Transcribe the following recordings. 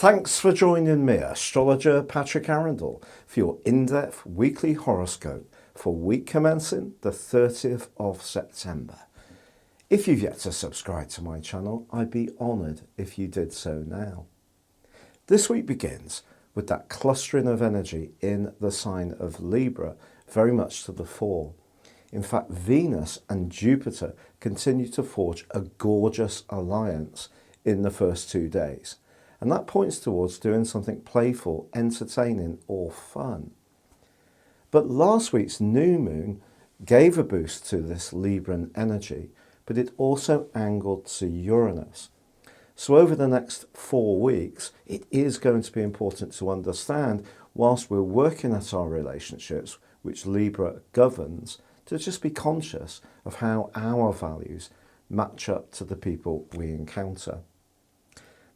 Thanks for joining me, astrologer Patrick Arundell, for your in-depth weekly horoscope for week commencing the 30th of September. If you've yet to subscribe to my channel, I'd be honoured if you did so now. This week begins with that clustering of energy in the sign of Libra, very much to the fore. In fact, Venus and Jupiter continue to forge a gorgeous alliance in the first 2 days. And that points towards doing something playful, entertaining or fun. But last week's new moon gave a boost to this Libran energy, but it also angled to Uranus. So over the next 4 weeks, it is going to be important to understand, whilst we're working at our relationships, which Libra governs, to just be conscious of how our values match up to the people we encounter.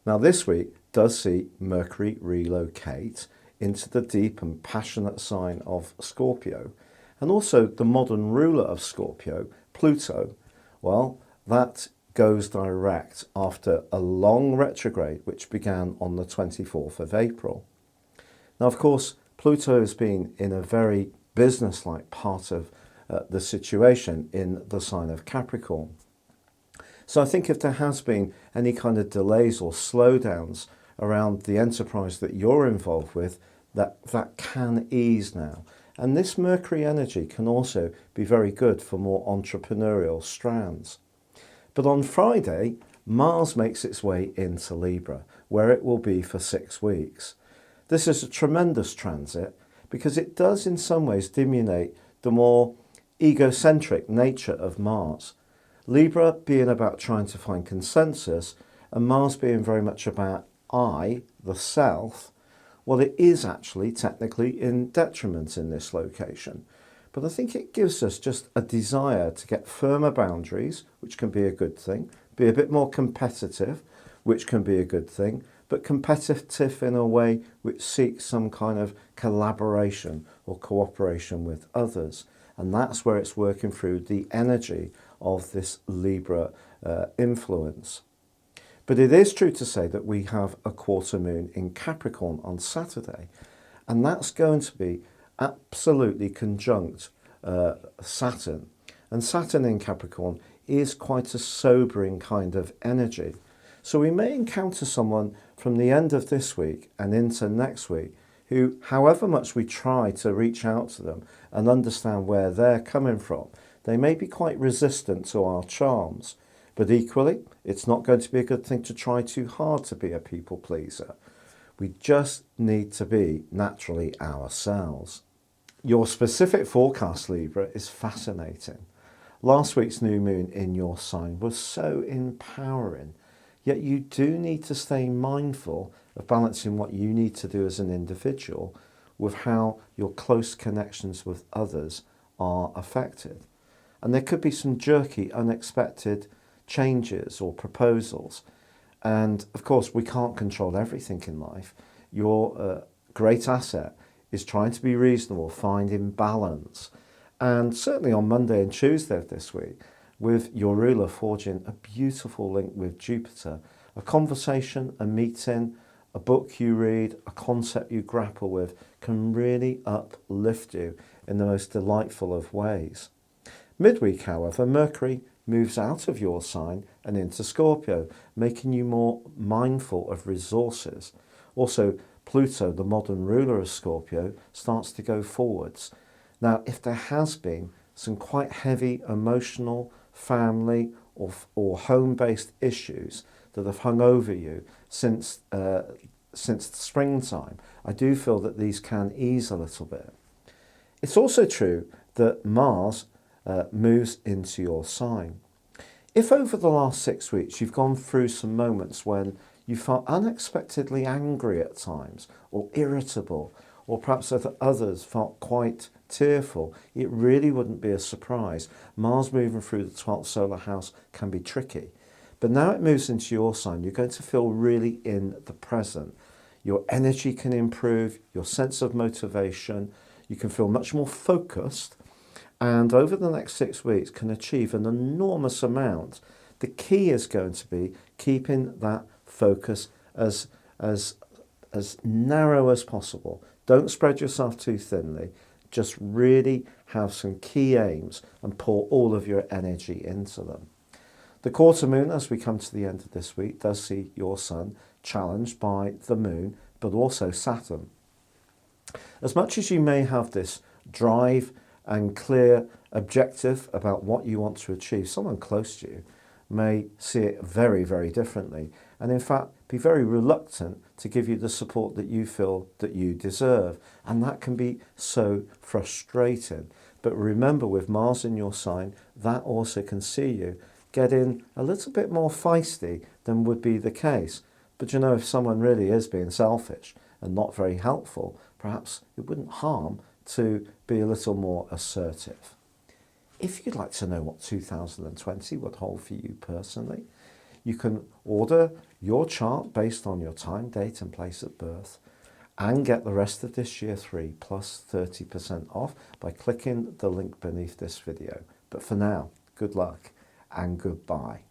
Now this week does see Mercury relocate into the deep and passionate sign of Scorpio, and also the modern ruler of Scorpio, Pluto, well, that goes direct after a long retrograde which began on the 24th of April. Now of course Pluto has been in a very business-like part of the situation in the sign of Capricorn. So I think if there has been any kind of delays or slowdowns around the enterprise that you're involved with, that can ease now. And this Mercury energy can also be very good for more entrepreneurial strands. But on Friday, Mars makes its way into Libra, where it will be for 6 weeks. This is a tremendous transit because it does in some ways diminuate the more egocentric nature of Mars. Libra being about trying to find consensus, and Mars being very much about I, the self. Well, it is actually technically in detriment in this location. But I think it gives us just a desire to get firmer boundaries, which can be a good thing, be a bit more competitive, which can be a good thing, but competitive in a way which seeks some kind of collaboration or cooperation with others. And that's where it's working through the energy of this Libra influence. But it is true to say that we have a quarter moon in Capricorn on Saturday, and that's going to be absolutely conjunct Saturn. And Saturn in Capricorn is quite a sobering kind of energy. So we may encounter someone from the end of this week and into next week who, however much we try to reach out to them and understand where they're coming from, they may be quite resistant to our charms. But equally, it's not going to be a good thing to try too hard to be a people pleaser. We just need to be naturally ourselves. Your specific forecast, Libra, is fascinating. Last week's new moon in your sign was so empowering, yet you do need to stay mindful of balancing what you need to do as an individual with how your close connections with others are affected. And there could be some jerky, unexpected changes or proposals. And of course, we can't control everything in life. Your great asset is trying to be reasonable, finding balance. And certainly on Monday and Tuesday of this week, with your ruler forging a beautiful link with Jupiter, a conversation, a meeting, a book you read, a concept you grapple with can really uplift you in the most delightful of ways. Midweek, however, Mercury moves out of your sign and into Scorpio, making you more mindful of resources. Also, Pluto, the modern ruler of Scorpio, starts to go forwards. Now, if there has been some quite heavy emotional, family or home-based issues that have hung over you since the springtime, I do feel that these can ease a little bit. It's also true that Mars moves into your sign. If over the last 6 weeks you've gone through some moments when you felt unexpectedly angry at times, or irritable, or perhaps that others felt quite tearful, it really wouldn't be a surprise. Mars moving through the 12th solar house can be tricky. But now it moves into your sign, you're going to feel really in the present. Your energy can improve, your sense of motivation, you can feel much more focused, and over the next 6 weeks can achieve an enormous amount. The key is going to be keeping that focus as as narrow as possible. Don't spread yourself too thinly. Just really have some key aims and pour all of your energy into them. The quarter moon, as we come to the end of this week, does see your sun challenged by the moon, but also Saturn. As much as you may have this drive and clear objective about what you want to achieve, someone close to you may see it very, very differently, and in fact be very reluctant to give you the support that you feel that you deserve, and that can be so frustrating. But remember, with Mars in your sign, that also can see you getting a little bit more feisty than would be the case. But you know, if someone really is being selfish and not very helpful, perhaps it wouldn't harm to be a little more assertive. If you'd like to know what 2020 would hold for you personally, you can order your chart based on your time, date and place of birth, and get the rest of this year 3 plus 30% off by clicking the link beneath this video. But for now, good luck and goodbye.